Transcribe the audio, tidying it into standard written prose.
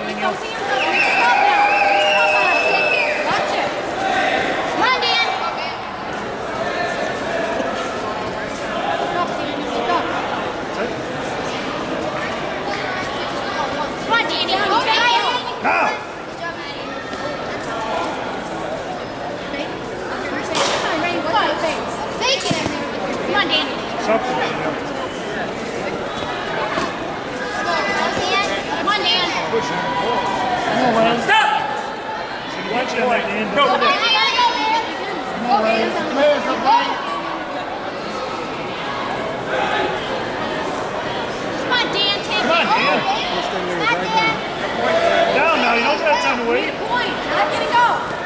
Get those hands up. Mix it up now. Mix it up now. Take care. Watch it. Come on, Dan. Look up, Dan. Look up. Come on, Danny. Go, Danny. Now. Good job, Maddie. Come on, Rain. What's your face? Fake it. Come on, Danny. Something. Come on, Dan. Push it. Come on, man. Stop! Watch it, Dan. Go. Okay, I gotta go, man. Okay, that's on the way. Come on, Dan, take Come on, it. Dan. Come on, Dan. Down now. You don't have time to wait. Point. I'm gonna go.